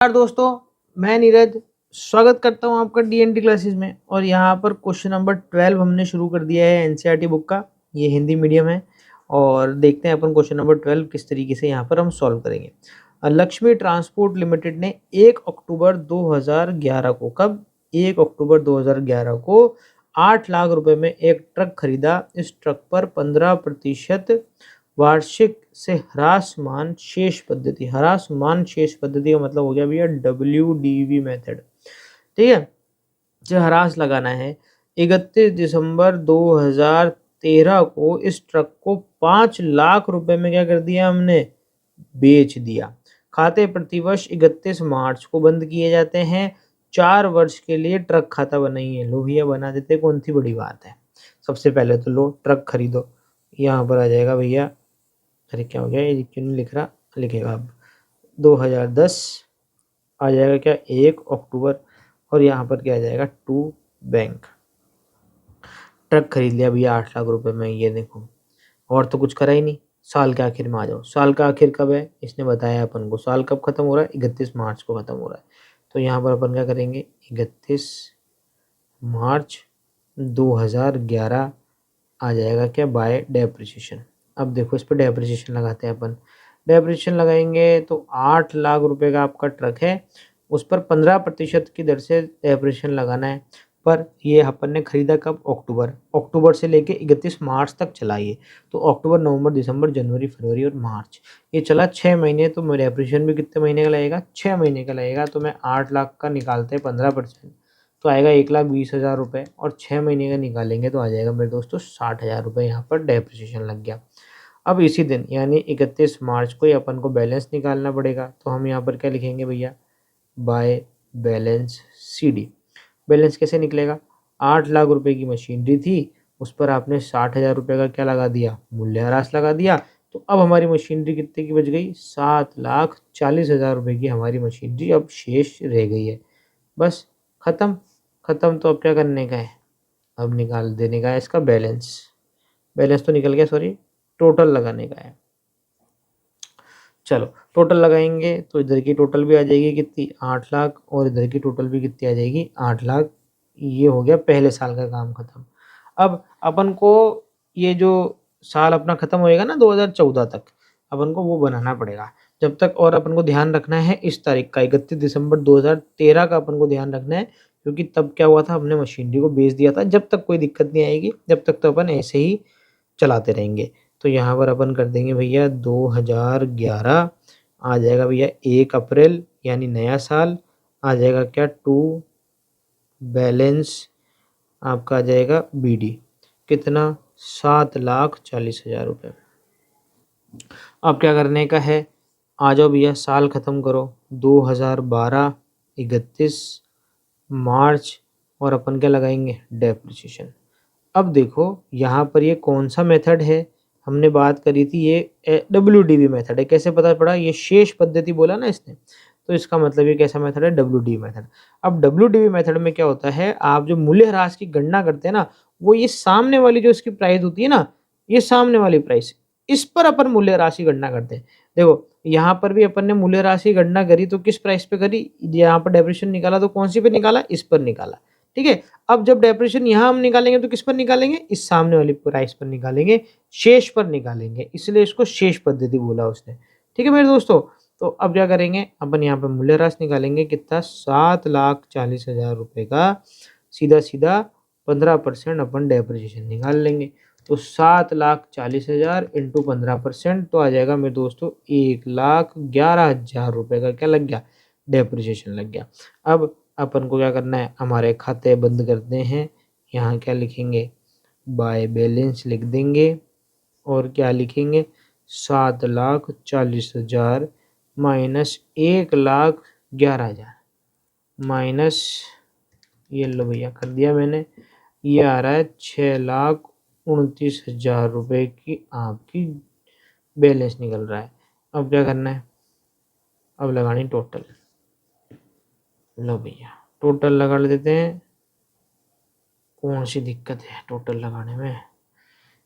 नमस्कार दोस्तों, मैं नीरज स्वागत करता हूं आपका डीएनटी क्लासेस में। और यहां पर क्वेश्चन नंबर 12 हमने शुरू कर दिया है एनसीईआरटी बुक का। ये हिंदी मीडियम है और देखते हैं अपन क्वेश्चन नंबर 12 किस तरीके से यहां पर हम सॉल्व करेंगे। लक्ष्मी ट्रांसपोर्ट लिमिटेड ने 1 अक्टूबर 2011 को, कब 1 अक्टूबर 2011 को 8 लाख रुपए में एक ट्रक खरीदा। इस ट्रक पर 15% वार्षिक से ह्रासमान शेष पद्धति, ह्रासमान शेष पद्धति का मतलब हो गया भैया WDV मेथड। ठीक है, जो ह्रास लगाना है 31 दिसंबर 2013 को इस ट्रक को 5 लाख रुपए में क्या कर दिया हमने, बेच दिया। खाते प्रतिवर्ष 31 मार्च को बंद किए जाते हैं। 4 वर्ष के लिए ट्रक खाता बनाइए। लो भैया बना देते, कौन सी बड़ी बात है। सबसे पहले तो लो ट्रक खरीदो। यहाँ पर आ जाएगा भैया, अरे क्या हो गया, ये क्यों नहीं लिख रहा, लिखेगा अब 2010 आ जाएगा क्या 1 अक्टूबर, और यहाँ पर क्या आ जाएगा टू बैंक। ट्रक खरीद लिया भैया 8 लाख रुपए में, ये देखो, और तो कुछ करा ही नहीं। साल के आखिर में आ जाओ, साल का आखिर कब है, इसने बताया अपन को। साल कब खत्म हो रहा है, 31 मार्च को खत्म हो रहा है। तो यहाँ पर अपन क्या करेंगे, 31 मार्च 2011 आ जाएगा क्या बाय डेप्रिसिएशन। अब देखो इस पर डेप्रिसिएशन लगाते हैं अपन। डेप्रिसिएशन लगाएंगे तो 8 लाख रुपए का आपका ट्रक है, उस पर 15% की दर से डेप्रिसिएशन लगाना है। पर ये अपन ने खरीदा कब, अक्टूबर से लेके 31 मार्च तक चला ये। तो अक्टूबर, नवंबर, दिसंबर, जनवरी, फरवरी और मार्च, ये चला 6 महीने। तो डेप्रिसिएशन भी कितने महीने का लगेगा, 6 महीने का लगेगा। तो मैं 8 लाख का निकालते हैं 15%, तो आएगा 1,20,000 रुपये, और 6 महीने का निकालेंगे तो आ जाएगा मेरे दोस्तों 60,000 रुपये। यहाँ पर डेप्रिसिएशन लग गया। अब इसी दिन यानी 31 मार्च को ही अपन को बैलेंस निकालना पड़ेगा। तो हम यहाँ पर क्या लिखेंगे भैया, बाय बैलेंस CD। बैलेंस कैसे निकलेगा, 8 लाख रुपए की मशीनरी थी, उस पर आपने 60,000 रुपये का क्या लगा दिया, मूल्यह्रास लगा दिया। तो अब हमारी मशीनरी कितने की बच गई, 7,40,000 रुपये की हमारी मशीनरी अब शेष रह गई है। बस खत्म। खत्म तो अब क्या करने का है, अब निकाल देने का है इसका बैलेंस। बैलेंस तो निकल गया, सॉरी टोटल लगाने का है। चलो टोटल लगाएंगे तो इधर की टोटल भी आ जाएगी कितनी, 8 लाख, और इधर की टोटल भी कितनी आ जाएगी, 8 लाख। ये हो गया पहले साल का काम खत्म। अब अपन को ये जो साल अपना खत्म होएगा ना 2014 तक, अपन को वो बनाना पड़ेगा जब तक। और अपन को ध्यान रखना है इस तारीख का, 31 दिसंबर 2013 का अपन को ध्यान रखना है, क्योंकि तब क्या हुआ था, हमने मशीनरी को बेच दिया था। जब तक कोई दिक्कत नहीं आएगी, जब तक तो अपन ऐसे ही चलाते रहेंगे। तो यहाँ पर अपन कर देंगे भैया 2011 आ जाएगा भैया 1 अप्रैल यानी नया साल। आ जाएगा क्या टू बैलेंस, आपका आ जाएगा BD कितना, 7,40,000 रुपये। अब क्या करने का है, आ जाओ भैया साल ख़त्म करो, 2012 31 मार्च, और अपन क्या लगाएंगे, डेप्रिसिएशन। अब देखो यहाँ पर ये कौन सा मेथड है, हमने बात करी थी ये WDV मेथड है। कैसे पता पड़ा, ये शेष पद्धति बोला ना इसने, तो इसका मतलब ये कैसा मेथड है, WDV मेथड। अब WDV मेथड में क्या होता है, आप जो मूल्यह्रास की गणना करते हैं ना, वो ये सामने वाली जो इसकी प्राइस होती है ना, ये सामने वाली प्राइस, इस पर अपन मूल्य राशि गणना करते हैं। देखो यहाँ पर भी अपन ने मूल्य राशि गणना करी तो किस प्राइस पे करी, यहाँ पर डेप्रिसिएशन निकाला तो कौन सी पे निकाला, इस पर निकाला। ठीक है, अब जब डेप्रिसिएशन यहाँ हम निकालेंगे तो किस पर निकालेंगे, इस सामने वाली प्राइस पर निकालेंगे, शेष पर निकालेंगे, इसलिए इसको शेष पद्धति बोला उसने। ठीक है मेरे दोस्तों, तो अब क्या करेंगे, अपन यहाँ पर मूल्यह्रास निकालेंगे कितना, 7,40,000 रुपये का। सीधा सीधा 15% अपन डेप्रिसिएशन निकाल लेंगे। तो 7,40,000 इंटू 15% तो आ जाएगा मेरे दोस्तों 1,11,000 रुपये का क्या लग गया, डेप्रिसिएशन लग गया। अब अपन को क्या करना है, हमारे खाते बंद करते हैं। यहाँ क्या लिखेंगे, बाय बैलेंस लिख देंगे, और क्या लिखेंगे, 7,40,000 माइनस 1,11,000 माइनस, ये लो भैया कर दिया मैंने, ये आ रहा है 6,29,000 रुपये की आपकी बैलेंस निकल रहा है। अब क्या करना है, अब लगानी टोटल। लो भैया टोटल लगा देते हैं, कौन सी दिक्कत है टोटल लगाने में।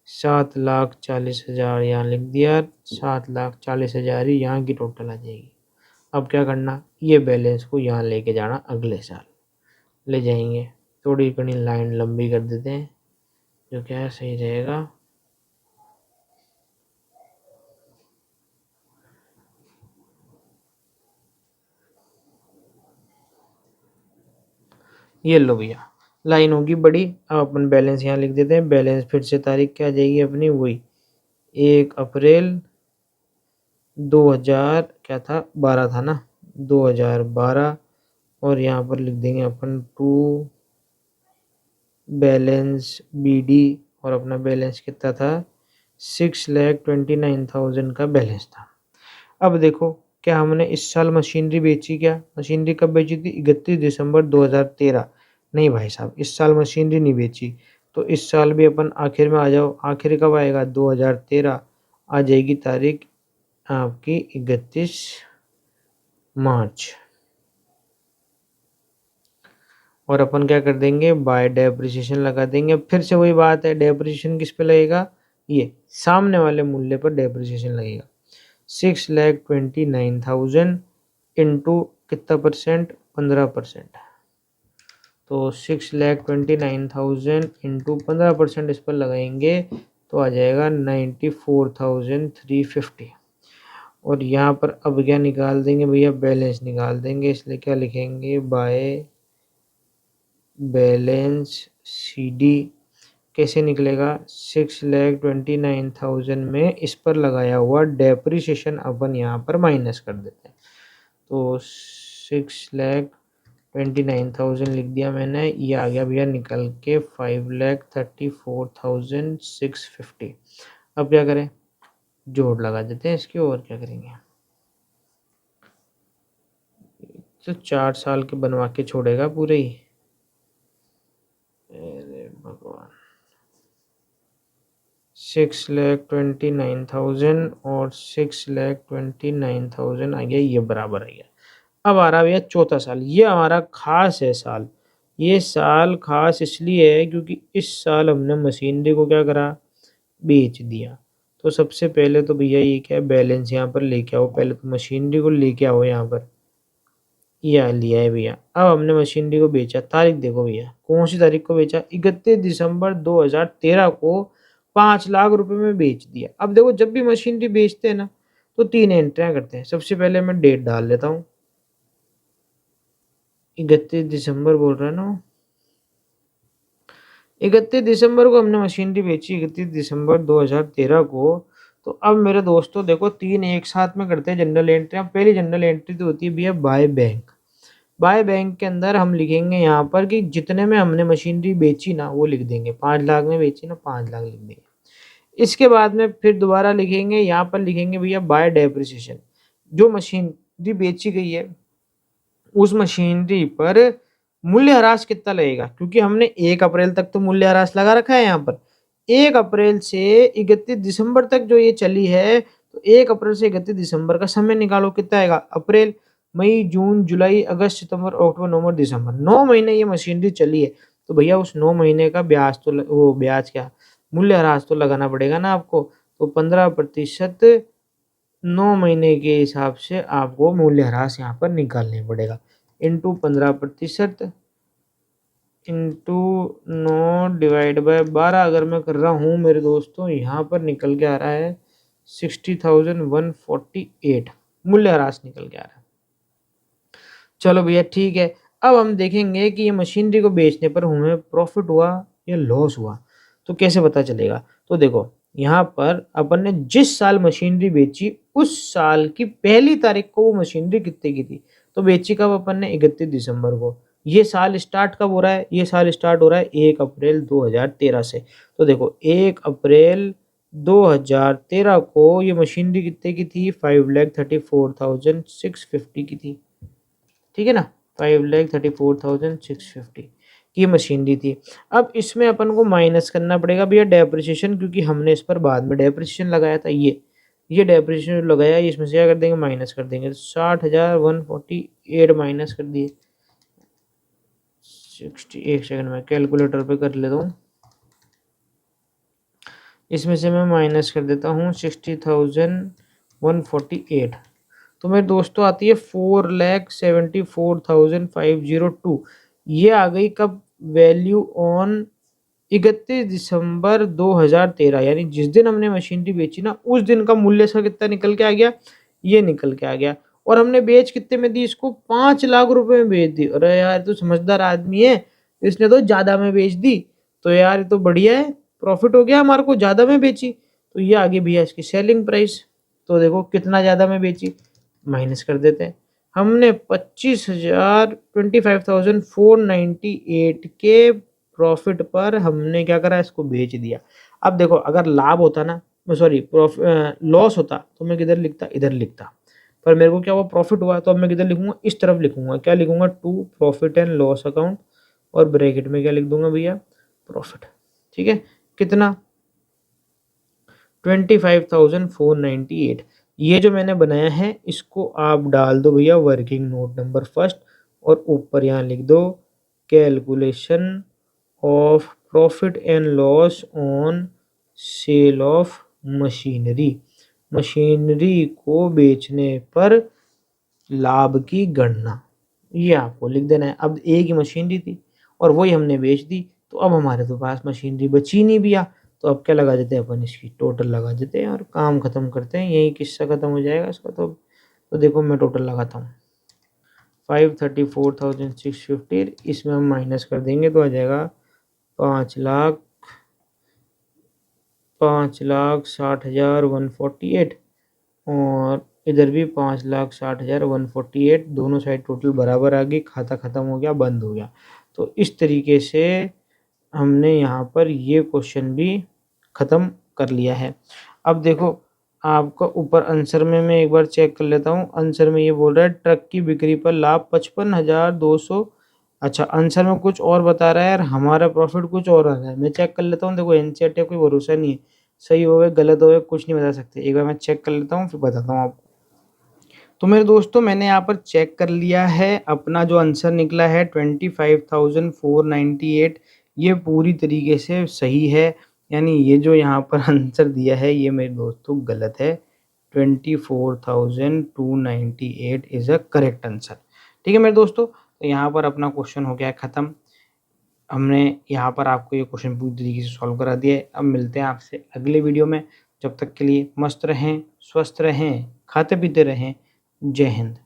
7,40,000 यहाँ लिख दिया, 7,40,000 ही यहाँ की टोटल आ जाएगी। अब क्या करना, ये बैलेंस को यहाँ लेके जाना, अगले साल ले जाएंगे। थोड़ी घनी लाइन लंबी कर देते हैं, जो क्या है सही रहेगा। ये लो भैया, लाइन होगी बड़ी। अब अपन बैलेंस यहाँ लिख देते हैं। बैलेंस फिर से तारीख क्या आ जाएगी अपनी, वही 1 अप्रैल 2000 क्या था, 12 था ना, 2012। और यहाँ पर लिख देंगे अपन टू बैलेंस BD, और अपना बैलेंस कितना था, 6,29,000 का बैलेंस था। अब देखो, क्या हमने इस साल मशीनरी बेची? क्या मशीनरी कब बेची थी? 31 दिसंबर 2013। नहीं भाई साहब, इस साल मशीनरी नहीं बेची, तो इस साल भी अपन आखिर में आ जाओ। आखिर कब आएगा? 2013 आ जाएगी तारीख आपकी 31 मार्च। और अपन क्या कर देंगे, बाय डेप्रिसिएशन लगा देंगे। फिर से वही बात है, डेप्रिसिएशन किस पे लगेगा? ये सामने वाले मूल्य पर डेप्रिसिएशन लगेगा। 6,29,000 इंटू कितना परसेंट, 15%। तो 6,29,000 इंटू 15% इस पर लगाएंगे तो आ जाएगा 94,350। और यहाँ पर अब क्या निकाल देंगे भैया, बैलेंस निकाल देंगे। इसलिए क्या लिखेंगे, बाय बैलेंस CD कैसे निकलेगा, 6,29,000 में इस पर लगाया हुआ डेप्रिसिएशन अपन यहाँ पर माइनस कर देते हैं। तो 6,29,000 लिख दिया मैंने, ये आ गया भैया निकल के 5,34,650। अब क्या करें, जोड़ लगा देते हैं इसकी, और क्या करेंगे। तो 4 साल के बनवा के छोड़ेगा पूरे ही, अरे भगवान। 6,29,000 और 6,29,000 आ गया, ये बराबर आ गया। अब आ रहा भैया चौथा साल। ये हमारा खास है साल। ये साल खास इसलिए है क्योंकि इस साल हमने मशीनरी को क्या करा, बेच दिया। तो सबसे पहले तो भैया ये क्या है, बैलेंस यहाँ पर लेके आओ। पहले तो मशीनरी को लेके आओ यहाँ पर, ये लिया है भैया। अब हमने मशीनरी को बेचा, तारीख देखो भैया, कौन सी तारीख को बेचा, 31 दिसंबर 2013 को 5 लाख रुपए में बेच दिया। अब देखो, जब भी मशीनरी बेचते हैं ना, तो 3 एंट्रियां करते हैं। सबसे पहले मैं डेट डाल लेता हूँ, 31 दिसंबर बोल रहा है ना, 31 दिसंबर को हमने मशीनरी बेची, 31 दिसंबर 2013 को। तो अब मेरे दोस्तों देखो, 3 एक साथ में करते हैं जनरल एंट्री। पहली जनरल एंट्री तो होती है भैया बाय बैंक। बाय बैंक के अंदर हम लिखेंगे यहाँ पर कि जितने में हमने मशीनरी बेची ना, वो लिख देंगे। 5 लाख में बेची ना, 5 लाख लिख देंगे। इसके बाद में फिर दोबारा लिखेंगे, यहाँ पर लिखेंगे भैया बाय डेप्रिसिएशन। जो मशीनरी बेची गई है, उस मशीनरी पर मूल्यह्रास कितना लगेगा, क्योंकि हमने 1 अप्रैल तक तो मूल्यह्रास लगा रखा है यहाँ पर। 1 अप्रैल से 31 दिसंबर तक जो ये चली है, तो 1 अप्रैल से 31 दिसंबर का समय निकालो, कितना आएगा, अप्रैल, मई, जून, जुलाई, अगस्त, सितंबर, अक्टूबर, नवंबर, दिसंबर, 9 महीने ये मशीनरी चली है। तो भैया उस 9 महीने का ब्याज तो वो ब्याज क्या, मूल्यह्रास तो लगाना पड़ेगा ना आपको। तो 15% 9 महीने के हिसाब से आपको मूल्यह्रास यहाँ पर निकालने पड़ेगा। इंटू 15% इंटू 9 डिवाइड बाय 12 अगर मैं कर रहा हूँ मेरे दोस्तों, यहाँ पर निकल के आ रहा है 60,148 मूल्यह्रास निकल के आ रहा है। चलो भैया ठीक है। अब हम देखेंगे कि ये मशीनरी को बेचने पर हमें प्रॉफिट हुआ या लॉस हुआ, तो कैसे पता चलेगा। तो देखो, यहाँ पर अपन ने जिस साल मशीनरी बेची, उस साल की पहली तारीख को वो मशीनरी कितने की थी। तो बेची कब अपन ने, 31 दिसंबर को। ये साल स्टार्ट कब हो रहा है, ये साल स्टार्ट हो रहा है 1 अप्रैल 2013 से। तो देखो, 1 अप्रैल 2013 को ये मशीनरी कितने की थी, 5,34,650 की थी। ठीक है ना, 5,34,650 की मशीनरी थी। अब इसमें अपन को माइनस करना पड़ेगा भैया डेप्रिसिएशन, क्योंकि हमने इस पर बाद में डेप्रिसिएशन लगाया था। ये डेप्रिसिएशन लगाया, इसमें से क्या कर देंगे, माइनस कर देंगे। 60,148 माइनस कर दिए 60। एक सेकंड में कैलकुलेटर पे कर लेता हूँ। इसमें से मैं माइनस कर देता हूँ 60,148। तो मेरे दोस्तों आती है 4,74,502। ये आ गई कब? वैल्यू ऑन 31 दिसंबर 2013, यानी जिस दिन हमने मशीनरी बेची ना उस दिन का मूल्य इसका कितना निकल के आ गया? ये निकल के आ गया। और हमने बेच कितने में दी इसको? 5 लाख रुपए में बेच दी। अरे यार तू समझदार आदमी है, इसने तो ज्यादा में बेच दी। तो यार ये तो बढ़िया है, प्रॉफिट हो गया हमारे को, ज्यादा में बेची। तो ये आगे भैया इसकी सेलिंग प्राइस। तो देखो कितना ज्यादा में बेची, माइनस कर देते हैं। हमने 25,498 के प्रॉफिट पर हमने क्या करा? इसको बेच दिया। अब देखो अगर लाभ होता ना, सॉरी लॉस होता तो मैं किधर लिखता? इधर लिखता। पर मेरे को क्या हुआ? प्रॉफिट हुआ। तो अब मैं किधर लिखूंगा? इस तरफ लिखूंगा। क्या लिखूंगा? To profit and loss account, और ब्रैकेट में क्या लिख दूंगा भैया? प्रॉफिट। ठीक है, कितना? 25,498। ये जो मैंने बनाया है इसको आप डाल दो भैया वर्किंग नोट नंबर फर्स्ट, और ऊपर यहाँ लिख दो calculation of profit and loss on sale of machinery. Machinery को बेचने पर लाभ की गणना, ये आपको लिख देना है। अब एक ही मशीनरी थी और वही हमने बेच दी, तो अब हमारे तो पास मशीनरी बची नहीं भैया। तो अब क्या लगा देते हैं अपन? इसकी टोटल लगा देते हैं और काम खत्म करते हैं, यही किस्सा खत्म हो जाएगा इसका। तो देखो मैं टोटल लगाता हूँ 534,650, इसमें हम माइनस कर देंगे तो आ जाएगा 5,60,148, और इधर भी 5,60,148। दोनों साइड टोटल बराबर आ गई, खाता खत्म हो गया, बंद हो गया। तो इस तरीके से हमने यहाँ पर ये क्वेश्चन भी ख़त्म कर लिया है। अब देखो आपका ऊपर आंसर में मैं एक बार चेक कर लेता हूँ। आंसर में ये बोल रहा है ट्रक की बिक्री पर लाभ 55,200। अच्छा, आंसर में कुछ और बता रहा है यार, हमारा प्रॉफिट कुछ और आ रहा है। मैं चेक कर लेता हूँ। देखो एनसीईआरटी कोई भरोसा नहीं है, सही हो गए गलत हो गए कुछ नहीं बता सकते। एक बार मैं चेक कर लेता हूँ फिर बताता हूँ आपको। तो मेरे दोस्तों मैंने यहाँ पर चेक कर लिया है, अपना जो आंसर निकला है 25,498, ये पूरी तरीके से सही है। यानी ये जो यहाँ पर आंसर दिया है ये मेरे दोस्तों गलत है। 24,298 इज अ करेक्ट आंसर। ठीक है मेरे दोस्तों, तो यहाँ पर अपना क्वेश्चन हो गया है ख़त्म। हमने यहाँ पर आपको ये क्वेश्चन पूरी तरीके से सॉल्व करा दिया है। अब मिलते हैं आपसे अगले वीडियो में, जब तक के लिए मस्त रहें, स्वस्थ रहें, खाते पीते रहें। जय हिंद।